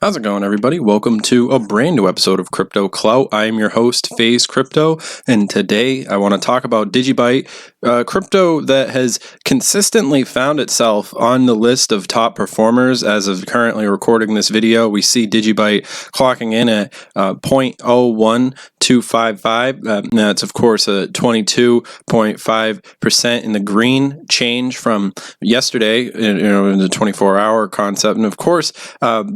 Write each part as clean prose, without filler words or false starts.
How's it going, everybody? Welcome to a brand new episode of Crypto Clout. I am your host, FaZe Crypto, and today I want to talk about DigiByte, crypto that has consistently found itself on the list of top performers. As of currently recording this video, we see DigiByte clocking in at 0.01255. That's, of course, a 22.5% in the green change from yesterday, in the 24-hour concept. And, of course,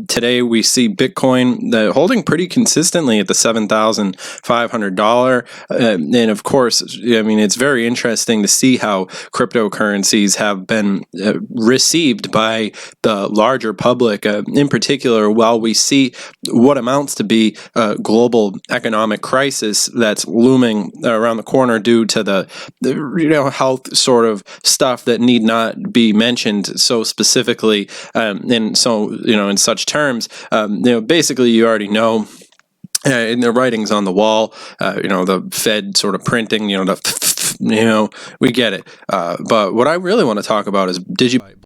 today we see Bitcoin holding pretty consistently at the $7,500. And of course, I mean, it's very interesting to see how cryptocurrencies have been received by the larger public. In particular, while we see what amounts to be a global economic crisis that's looming around the corner due to the health sort of stuff that need not be mentioned so specifically, in such terms. Basically, you already know. In the writings on the wall, the Fed sort of printing, we get it. But what I really want to talk about is DigiByte.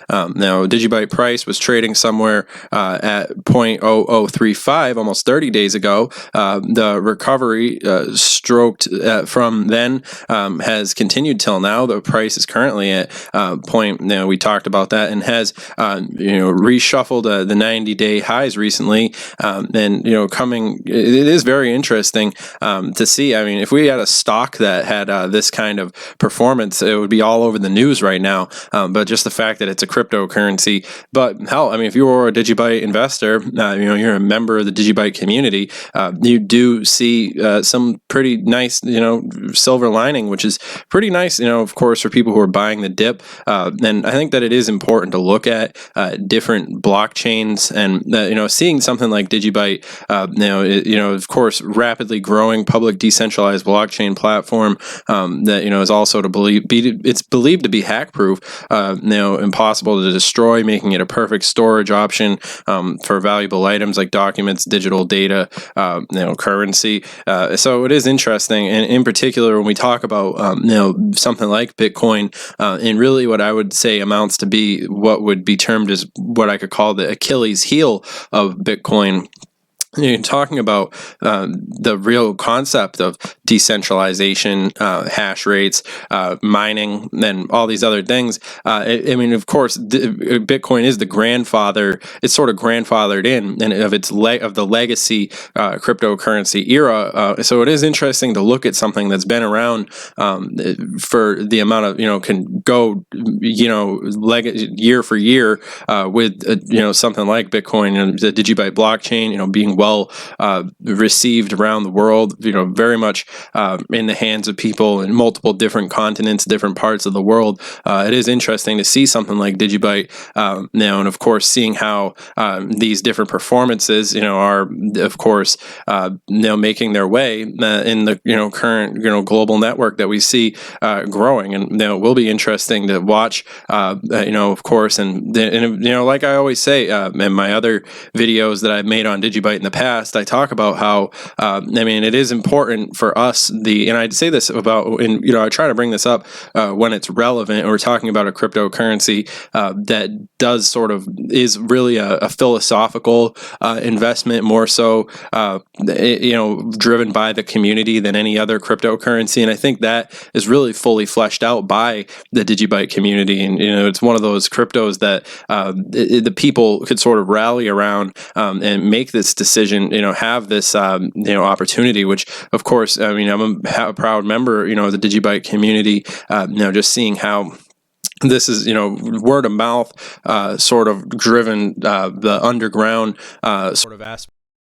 Now, DigiByte price was trading somewhere at 0.0035 almost 30 days ago. The recovery stroked from then has continued till now. The price is currently at we talked about that, and has reshuffled the 90-day highs recently. It is very interesting to see. I mean, if we had a stock that had this kind of performance, it would be all over the news right now. But just the fact that it's a cryptocurrency. But hell, I mean, if you were a DigiByte investor, you're a member of the DigiByte community, you do see some pretty nice, silver lining, which is pretty nice, of course, for people who are buying the dip. And I think that it is important to look at different blockchains, and seeing something like DigiByte, of course, rapidly growing public decentralized blockchain platform that is also it's believed to be hack proof, impossible to destroy, making it a perfect storage option for valuable items like documents, digital data, currency. So it is interesting, and in particular, when we talk about something like Bitcoin, and really what I would say amounts to be what would be termed as what I could call the Achilles heel of Bitcoin. You're talking about the real concept of decentralization, hash rates, mining, and all these other things. Of course, Bitcoin is the grandfather. It's sort of grandfathered in, and of the legacy cryptocurrency era. So it is interesting to look at something that's been around for the amount of can go year for year with something like Bitcoin and the DigiByte blockchain. Being well received around the world, very much in the hands of people in multiple different continents, different parts of the world. It is interesting to see something like DigiByte now, and of course, seeing how these different performances, are of course making their way in the current global network that we see growing, and it will be interesting to watch. Of course, and like I always say in my other videos that I've made on DigiByte in the past, I talk about how it is important for us, and I'd say this about, I try to bring this up when it's relevant, and we're talking about a cryptocurrency that does sort of is really a philosophical investment, more so driven by the community than any other cryptocurrency, and I think that is really fully fleshed out by the DigiByte community, and it's one of those cryptos that the people could sort of rally around and make this decision, have this opportunity, which of course, I'm a proud member of the DigiByte community, just seeing how this is, word of mouth sort of driven, the underground sort of aspect.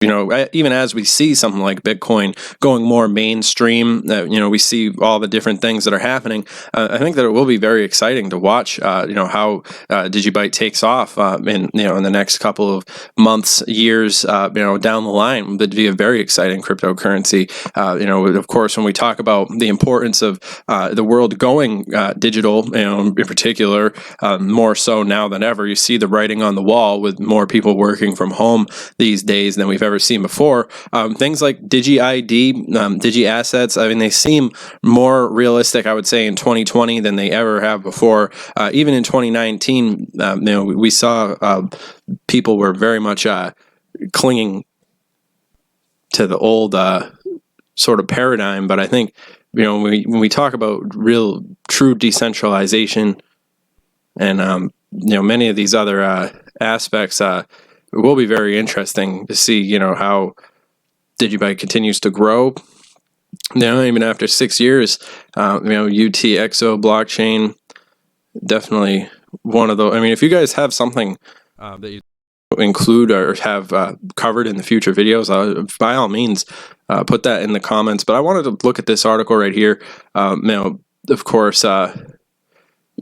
Even as we see something like Bitcoin going more mainstream, we see all the different things that are happening. I think that it will be very exciting to watch, how DigiByte takes off in the next couple of months, years, down the line. That'd be a very exciting cryptocurrency. Of course, when we talk about the importance of the world going digital, in particular, more so now than ever, you see the writing on the wall with more people working from home these days than we've ever never seen before. Things like DigiID, DigiAssets, I mean, they seem more realistic, I would say, in 2020 than they ever have before. Even in 2019, we saw people were very much clinging to the old sort of paradigm. But I think, when we talk about real, true decentralization and, many of these other aspects, it will be very interesting to see, how DigiByte continues to grow. Even after 6 years, UTXO blockchain, definitely one of those. I mean, if you guys have something that you include or have covered in the future videos, by all means, put that in the comments. But I wanted to look at this article right here. Of course, for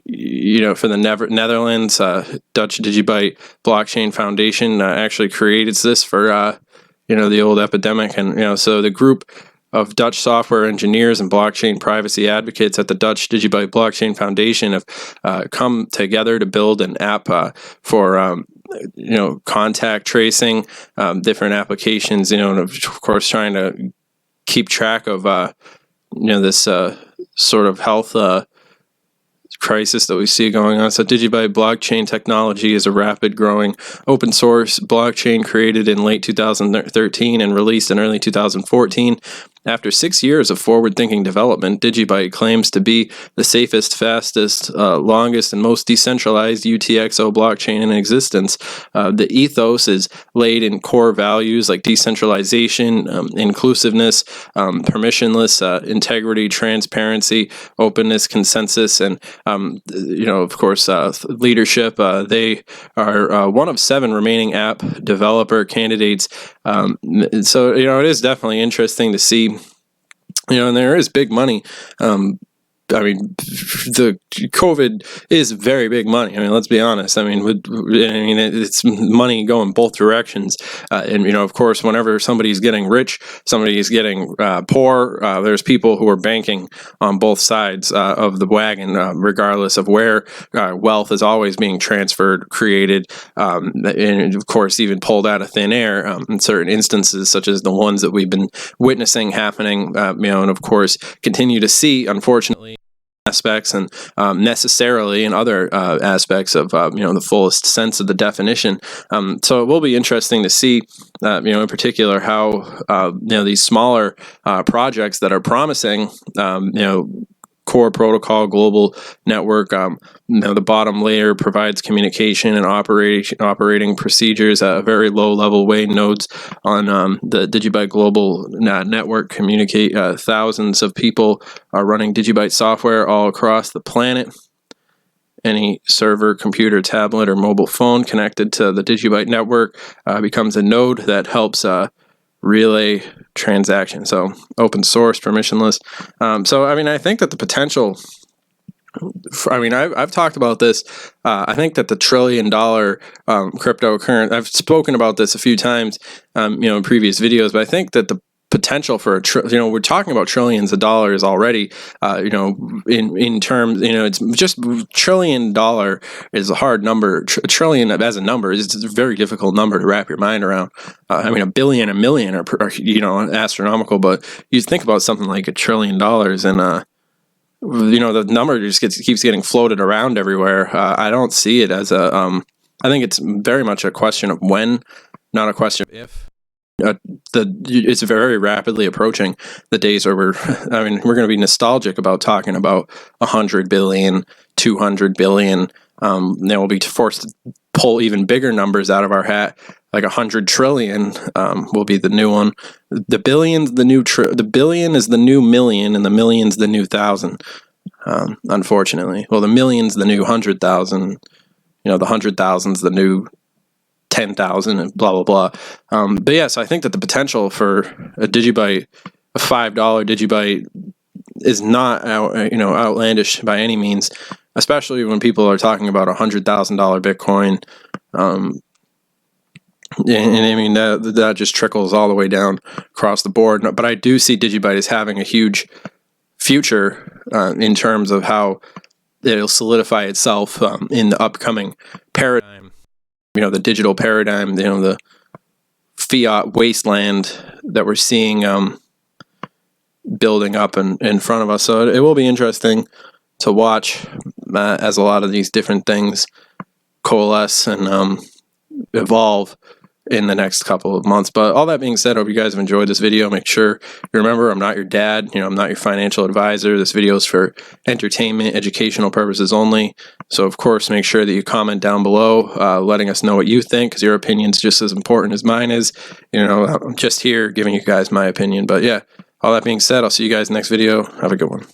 the Netherlands, Dutch DigiByte Blockchain Foundation actually created this for the old epidemic, and so the group of Dutch software engineers and blockchain privacy advocates at the Dutch DigiByte Blockchain Foundation have come together to build an app for contact tracing, different applications, and of course trying to keep track of this sort of health crisis that we see going on. So DigiByte blockchain technology is a rapid growing open source blockchain created in late 2013 and released in early 2014. After 6 years of forward-thinking development, DigiByte claims to be the safest, fastest, longest, and most decentralized UTXO blockchain in existence. The ethos is laid in core values like decentralization, inclusiveness, permissionless, integrity, transparency, openness, consensus, and of course, leadership. They are one of 7 remaining app developer candidates. So it is definitely interesting to see. And there is big money. The COVID is very big money. Let's be honest. It's money going both directions. Of course, whenever somebody's getting rich, somebody is getting poor. There's people who are banking on both sides of the wagon, regardless of where wealth is always being transferred, created, and of course, even pulled out of thin air in certain instances, such as the ones that we've been witnessing happening, and of course, continue to see, unfortunately, aspects and necessarily in other aspects of the fullest sense of the definition. So it will be interesting to see in particular how these smaller projects that are promising core protocol, global network. The bottom layer provides communication and operating procedures at a very low level way. Nodes on the DigiByte global network communicate. Thousands of people are running DigiByte software all across the planet. Any server, computer, tablet, or mobile phone connected to the DigiByte network becomes a node that helps relay transaction. So open source, permissionless. I think that the potential, I've talked about this. I think that the $1 trillion cryptocurrency, I've spoken about this a few times, in previous videos, but I think that the potential for we're talking about trillions of dollars already, in terms, it's just $1 trillion is a hard number. A trillion as a number is a very difficult number to wrap your mind around. A billion, a million are astronomical, but you think about something like $1 trillion and, the number just keeps getting floated around everywhere. I don't see it as I think it's very much a question of when, not a question of if. It's very rapidly approaching the days where we're going to be nostalgic about talking about 100 billion, 200 billion. We'll be forced to pull even bigger numbers out of our hat, like 100 trillion will be the new one. The billion's the billion is the new million, and the million's the new 1,000. Unfortunately, well, the million's the new 100,000. The 100,000's the new 10,000 and blah blah blah. But yes, I think that the potential for a DigiByte, a $5 DigiByte, is not outlandish by any means, especially when people are talking about $100,000 Bitcoin. That just trickles all the way down across the board. But I do see DigiByte as having a huge future in terms of how it'll solidify itself in the upcoming paradigm. The digital paradigm, the fiat wasteland that we're seeing building up in front of us. So it will be interesting to watch as a lot of these different things coalesce and evolve in the next couple of months. But all that being said, I hope you guys have enjoyed this video. Make sure you remember, I'm not your dad. I'm not your financial advisor. This video is for entertainment, educational purposes only. So of course, make sure that you comment down below, letting us know what you think, because your opinion is just as important as mine is. I'm just here giving you guys my opinion. But yeah, all that being said, I'll see you guys next video. Have a good one.